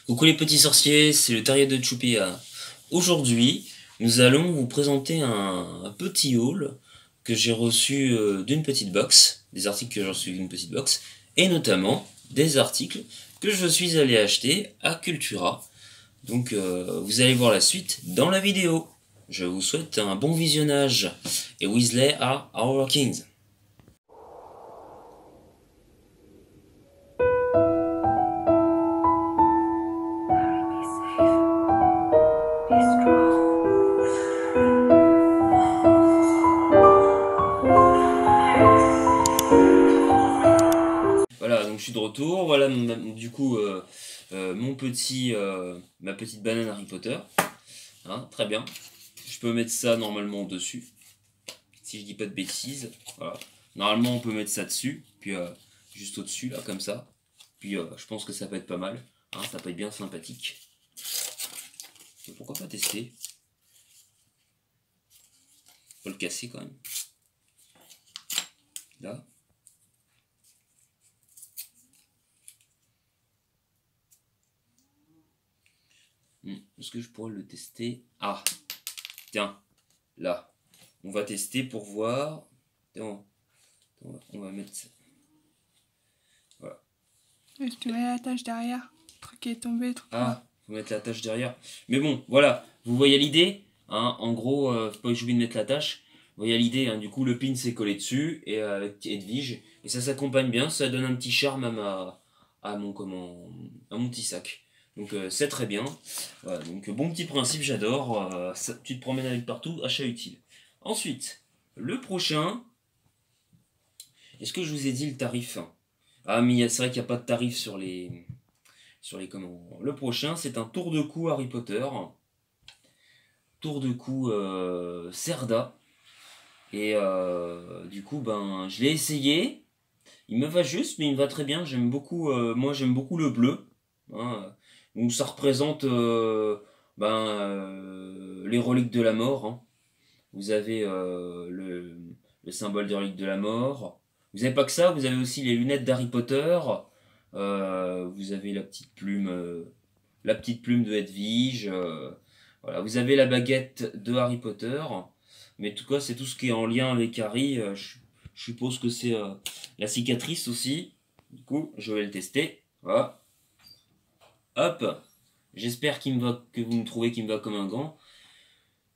Coucou les petits sorciers, c'est le terrier de Choupia. Aujourd'hui, nous allons vous présenter un petit haul que j'ai reçu d'une petite box, des articles que j'ai reçus d'une petite box, et notamment des articles que je suis allé acheter à Cultura. Donc vous allez voir la suite dans la vidéo. Je vous souhaite un bon visionnage et Weasley are our kings. Voilà, donc je suis de retour. Voilà, du coup, ma petite banane Harry Potter. Hein, très bien. Je peux mettre ça normalement dessus. Si je dis pas de bêtises. Voilà. Normalement, on peut mettre ça dessus. Puis juste au-dessus, là, comme ça. Puis je pense que ça peut être pas mal. Hein, ça peut être bien sympathique. Mais pourquoi pas tester? Faut le casser quand même. Là. Est-ce que je pourrais le tester? Ah, tiens, là. On va tester pour voir. Tiens, on va mettre ça. Voilà. Et si tu mets la tâche derrière, le truc qui est tombé, le truc là. Ah, faut mettre la tâche derrière. Mais bon, voilà. Vous voyez l'idée, hein, en gros, faut pas que j'oublie de mettre la tâche. Vous voyez l'idée, hein, du coup, le pin s'est collé dessus et avec Edwige. Et ça s'accompagne bien, ça donne un petit charme à mon petit sac. Donc c'est très bien. Voilà, donc bon petit principe, j'adore. Tu te promènes avec partout, achat utile. Ensuite, le prochain. Est-ce que je vous ai dit le tarif? Ah, mais c'est vrai qu'il n'y a pas de tarif sur les commandes. Le prochain, c'est un tour de cou Harry Potter. Tour de cou Cerda. Et du coup, ben, je l'ai essayé. Il me va juste, mais il me va très bien. J'aime beaucoup, moi, j'aime beaucoup le bleu. Hein. Donc ça représente les reliques de la mort. Hein. Vous avez le symbole des reliques de la mort. Vous n'avez pas que ça, vous avez aussi les lunettes d'Harry Potter. Vous avez la petite plume de Hedwige. Voilà, vous avez la baguette de Harry Potter. Mais en tout cas, c'est tout ce qui est en lien avec Harry. Je suppose que c'est la cicatrice aussi. Du coup, je vais le tester. Voilà. Hop. J'espère que vous me trouvez qu'il me va comme un gant.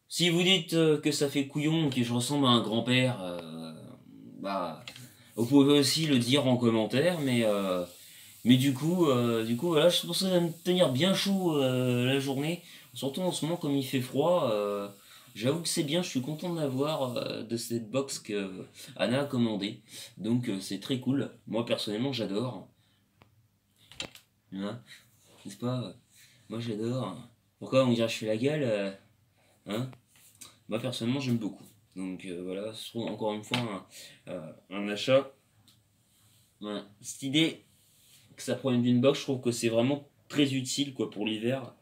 Si vous dites que ça fait couillon, que je ressemble à un grand-père, bah, vous pouvez aussi le dire en commentaire, mais du coup, voilà, je pense que ça va me tenir bien chaud la journée. Surtout en ce moment, comme il fait froid, j'avoue que c'est bien, je suis content d'avoir de cette box que Anna a commandée. Donc c'est très cool. Moi personnellement, j'adore. Hein, n'est-ce pas? Moi j'adore. Pourquoi on dirait que je fais la gueule hein? Moi personnellement, j'aime beaucoup. Donc voilà, je trouve encore une fois un achat. Voilà. Cette idée que ça provienne d'une box, je trouve que c'est vraiment très utile quoi pour l'hiver.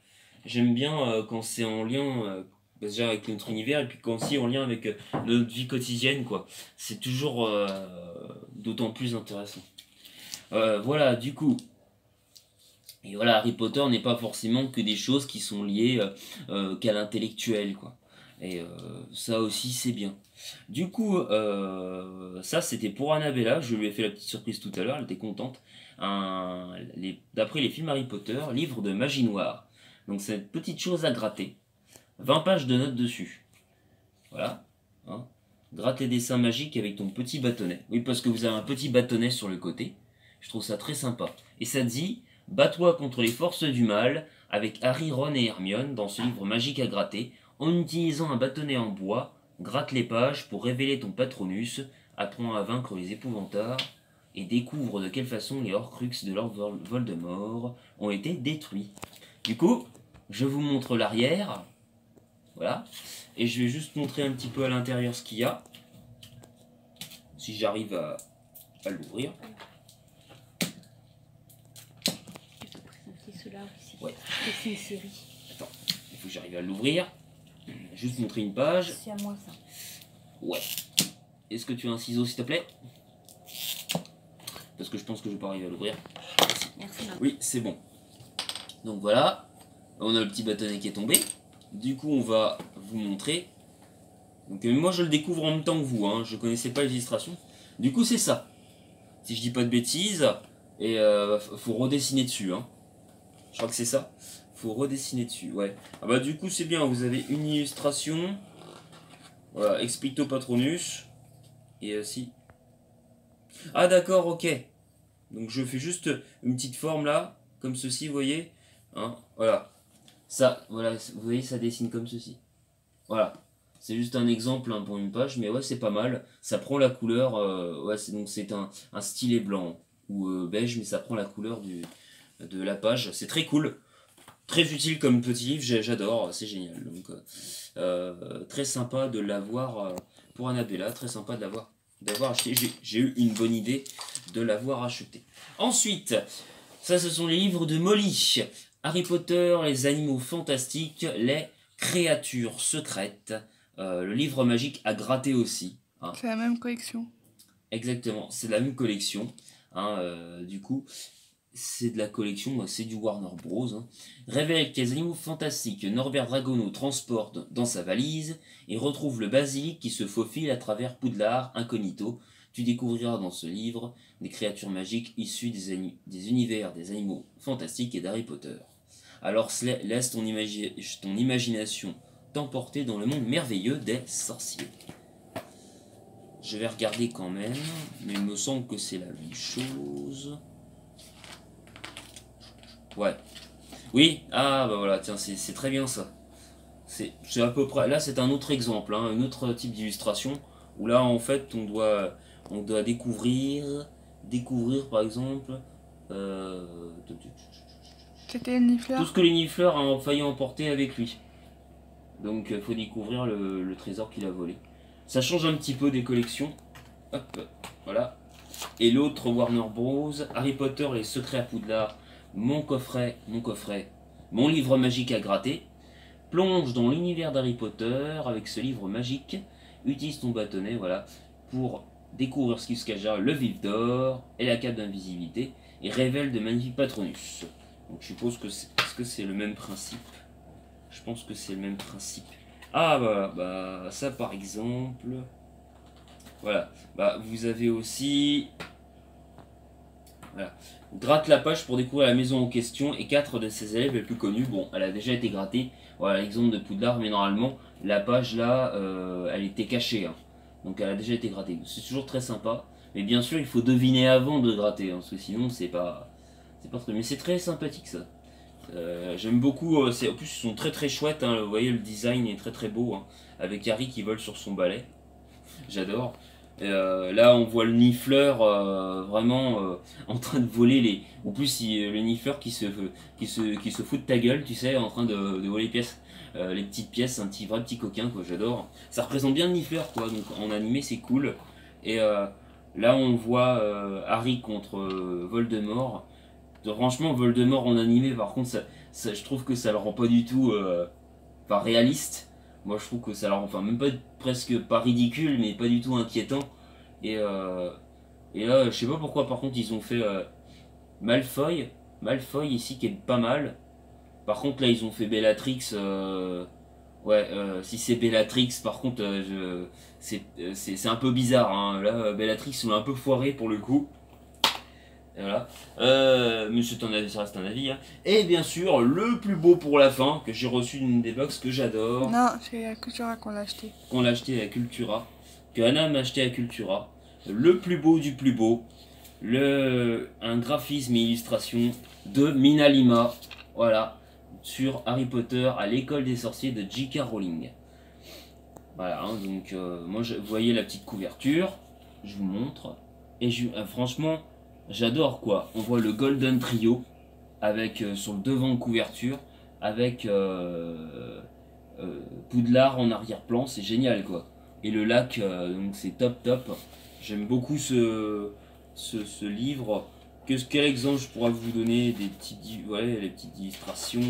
J'aime bien quand c'est en lien déjà avec notre univers et puis quand c'est en lien avec notre vie quotidienne quoi. C'est toujours d'autant plus intéressant. Voilà, du coup. Et voilà, Harry Potter n'est pas forcément que des choses qui sont liées qu'à l'intellectuel quoi. Et ça aussi c'est bien. Du coup, ça c'était pour Annabella, je lui ai fait la petite surprise tout à l'heure, elle était contente. D'après les films Harry Potter, livre de magie noire. Donc c'est une petite chose à gratter. 20 pages de notes dessus. Voilà. Hein. Gratte les dessins magiques avec ton petit bâtonnet. Oui, parce que vous avez un petit bâtonnet sur le côté. Je trouve ça très sympa. Et ça dit, bats-toi contre les forces du mal avec Harry, Ron et Hermione dans ce livre magique à gratter. En utilisant un bâtonnet en bois, gratte les pages pour révéler ton patronus, apprends à vaincre les épouvantards et découvre de quelle façon les Horcruxes de Lord Voldemort ont été détruits. Du coup, je vous montre l'arrière. Voilà. Et je vais juste montrer un petit peu à l'intérieur ce qu'il y a. Si j'arrive à l'ouvrir. Je te présenter cela aussi. Ouais. C'est une série. Attends, il faut que j'arrive à l'ouvrir. Juste montrer une page. C'est à moi ça. Ouais. Est-ce que tu as un ciseau s'il te plaît? Parce que je pense que je vais pas arriver à l'ouvrir. Merci. Oui, c'est bon. Donc voilà, on a le petit bâtonnet qui est tombé. Du coup, on va vous montrer. Donc moi, je le découvre en même temps que vous, hein. Je connaissais pas les illustrations. Du coup, c'est ça. Si je dis pas de bêtises, et faut redessiner dessus, hein. Je crois que c'est ça. Faut redessiner dessus, ouais. Ah bah du coup, c'est bien, vous avez une illustration. Voilà, Expecto Patronus. Et si. Ah d'accord, ok. Donc je fais juste une petite forme là, comme ceci, vous voyez. Hein, voilà. Ça, voilà, vous voyez, ça dessine comme ceci. Voilà. C'est juste un exemple hein, pour une page, mais ouais, c'est pas mal. Ça prend la couleur, ouais, donc c'est un stylet blanc ou beige, mais ça prend la couleur de la page. C'est très cool. Très utile comme petit livre, j'adore, c'est génial. Donc, très sympa de l'avoir pour Annabella, très sympa de d'avoir acheté. J'ai eu une bonne idée de l'avoir acheté. Ensuite, ça ce sont les livres de Molly. Harry Potter, les animaux fantastiques, les créatures secrètes. Le livre magique à gratter aussi. Hein. C'est la même collection. Exactement, c'est la même collection. Hein, du coup, c'est de la collection, c'est du Warner Bros. Hein. Révèle que les animaux fantastiques Norbert Dragono transporte dans sa valise et retrouve le basilic qui se faufile à travers Poudlard incognito. Tu découvriras dans ce livre des créatures magiques issues des univers des animaux fantastiques et d'Harry Potter. Alors laisse ton imagination t'emporter dans le monde merveilleux des sorciers. Je vais regarder quand même, mais il me semble que c'est la même chose. Ouais. Oui, ah bah voilà, tiens, c'est très bien ça. C'est à peu près. Là, c'est un autre exemple, hein, un autre type d'illustration où là, en fait, on doit découvrir par exemple C'était le tout nifleur. ce que les Niffleurs ont failli emporter avec lui. Donc, il faut découvrir le trésor qu'il a volé. Ça change un petit peu des collections. Hop, voilà. Et l'autre Warner Bros. Harry Potter, les secrets à Poudlard. Mon coffret, mon livre magique à gratter. Plonge dans l'univers d'Harry Potter avec ce livre magique. Utilise ton bâtonnet, voilà, pour découvrir ce qui se cache derrière le vif d'or et la cape d'invisibilité et révèle de magnifiques patronus. Donc je suppose que c'est le même principe. Je pense que c'est le même principe. Ah bah ça par exemple. Voilà. Bah vous avez aussi. Voilà. Gratte la page pour découvrir la maison en question et 4 de ses élèves les plus connus. Bon, elle a déjà été grattée. Voilà l'exemple de Poudlard, mais normalement, la page là, elle était cachée. Hein. Donc elle a déjà été grattée. C'est toujours très sympa. Mais bien sûr, il faut deviner avant de gratter, hein, parce que sinon, c'est pas très. Mais c'est très sympathique ça. J'aime beaucoup. En plus, ils sont très très chouettes. Hein, vous voyez, le design est très très beau. Hein, avec Harry qui vole sur son balai. J'adore. Là, on voit le Niffleur vraiment en train de voler les. En plus, le Niffleur qui se fout de ta gueule, tu sais, en train de voler les pièces, les petites pièces, un vrai petit coquin, quoi. J'adore. Ça représente bien le Niffleur, quoi. Donc en animé, c'est cool. Et là, on voit Harry contre Voldemort. Franchement, Voldemort en animé, par contre, je trouve que ça le rend pas du tout pas réaliste. Moi, je trouve que ça le rend, enfin, même pas presque pas ridicule, mais pas du tout inquiétant. Et, euh, et là, je sais pas pourquoi, par contre, ils ont fait Malfoy. Malfoy ici qui est pas mal. Par contre, là, ils ont fait Bellatrix. Ouais, si c'est Bellatrix, par contre, c'est un peu bizarre. Hein. Là, Bellatrix, on l'a un peu foiré pour le coup. Et voilà. Mais ça reste un avis. Hein. Et bien sûr, le plus beau pour la fin, que j'ai reçu d'une des box que j'adore. Non, c'est la Cultura qu'on l'a acheté. Qu'on l'a acheté à Cultura. Que Anna m'a acheté à Cultura. Le plus beau du plus beau. Un graphisme et illustration de Mina Lima. Voilà. Sur Harry Potter à l'école des sorciers de J.K. Rowling. Voilà. Hein, donc, moi, vous voyez la petite couverture. Je vous montre. Et franchement. J'adore quoi. On voit le Golden Trio avec sur le devant de couverture avec Poudlard en arrière-plan, c'est génial quoi. Et le lac, donc c'est top top. J'aime beaucoup ce livre. Quel exemple je pourrais vous donner des petites, ouais, les petites illustrations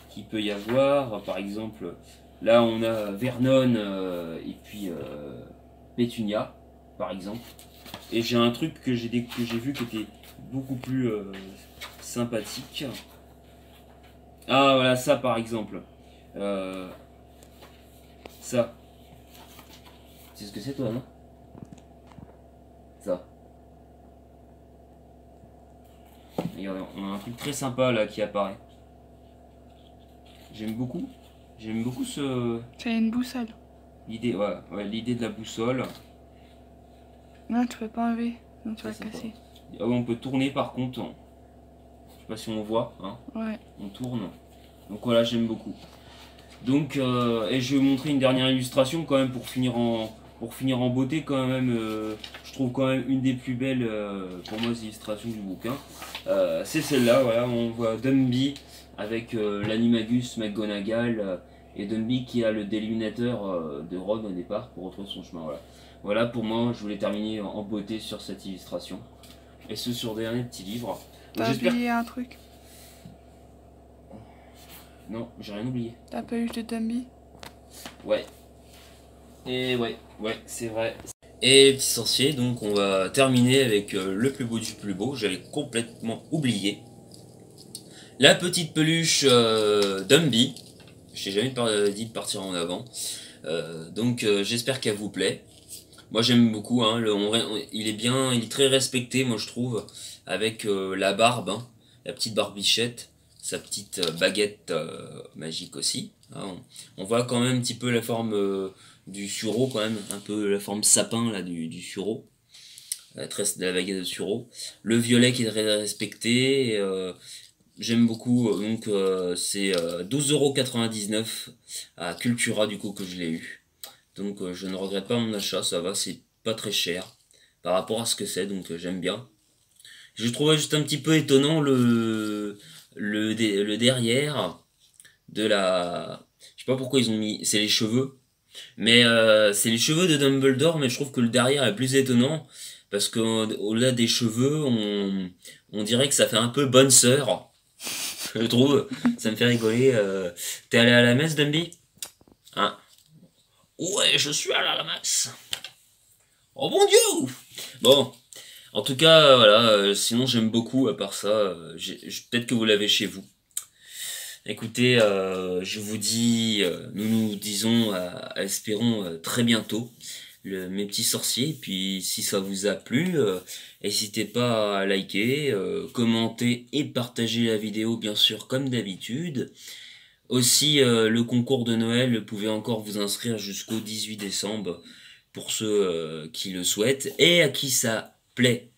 qu'il peut y avoir. Par exemple, là on a Vernon et puis Pétunia, par exemple. Et j'ai un truc que j'ai vu qui était beaucoup plus sympathique. Ah voilà, ça par exemple. Ça. C'est ce que c'est toi, non? Ça. Regardez, on a un truc très sympa là qui apparaît. J'aime beaucoup. J'aime beaucoup ce. C'est une boussole. L'idée, ouais, l'idée de la boussole. Non, tu peux pas enlever. Non, tu vas Ça, le casser. Ah ouais, on peut tourner par contre. Je sais pas si on voit, hein. Ouais. On tourne. Donc voilà, j'aime beaucoup. Donc, et je vais vous montrer une dernière illustration quand même pour finir en beauté quand même. Je trouve quand même une des plus belles pour moi illustrations du bouquin. C'est celle-là, voilà, on voit Dumby avec l'animagus McGonagall et Dumby qui a le déluminateur de Ron au départ pour retrouver son chemin. Voilà. Voilà, pour moi, je voulais terminer en beauté sur cette illustration. Et ce sur des derniers petits livres. T'as oublié un truc. Non, j'ai rien oublié. Ta peluche de Dumby. Ouais. Et ouais, c'est vrai. Et petit sorcier, donc on va terminer avec le plus beau du plus beau. J'avais complètement oublié. La petite peluche Dumby. Je t'ai jamais dit de partir en avant. Donc j'espère qu'elle vous plaît. Moi j'aime beaucoup, hein, il est bien, il est très respecté moi je trouve. Avec la barbe, hein, la petite barbichette. Sa petite baguette magique aussi. Hein, on voit quand même un petit peu la forme du sureau quand même, un peu la forme sapin là du sureau, la tresse de la baguette de sureau. Le violet qui est très respecté. J'aime beaucoup, donc c'est 12,99 € à Cultura du coup que je l'ai eu. Donc je ne regrette pas mon achat, ça va, c'est pas très cher par rapport à ce que c'est, donc j'aime bien. Je trouvais juste un petit peu étonnant le derrière de la. Je sais pas pourquoi ils ont mis. C'est les cheveux. Mais c'est les cheveux de Dumbledore, mais je trouve que le derrière est plus étonnant. Parce qu'au-delà des cheveux, on dirait que ça fait un peu bonne sœur. Je trouve. Ça me fait rigoler. T'es allé à la messe, Dumby? Hein? Ouais, je suis allé à la messe. Oh mon Dieu! Bon. En tout cas, voilà, sinon j'aime beaucoup, à part ça, peut-être que vous l'avez chez vous. Écoutez, je vous dis, nous nous disons, espérons très bientôt, mes petits sorciers, et puis si ça vous a plu, n'hésitez pas à liker, commenter et partager la vidéo, bien sûr, comme d'habitude. Aussi, le concours de Noël, vous pouvez encore vous inscrire jusqu'au 18 décembre, pour ceux qui le souhaitent, et à qui ça plaît.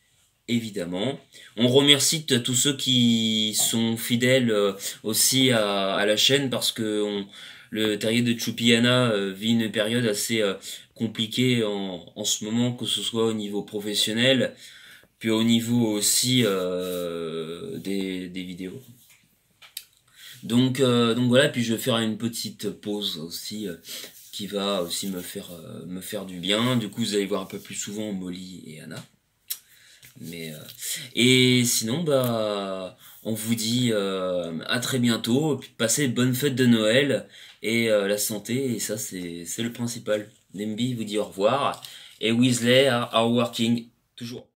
Évidemment. On remercie tous ceux qui sont fidèles aussi à la chaîne parce que le terrier de Chupiana vit une période assez compliquée en ce moment, que ce soit au niveau professionnel, puis au niveau aussi des vidéos. Donc voilà, puis je vais faire une petite pause aussi qui va aussi me faire du bien. Du coup, vous allez voir un peu plus souvent Molly et Anna. Mais et sinon bah on vous dit à très bientôt, puis passez de bonnes fêtes de Noël et la santé, et ça c'est le principal. Demby vous dit au revoir et Weasley are working toujours.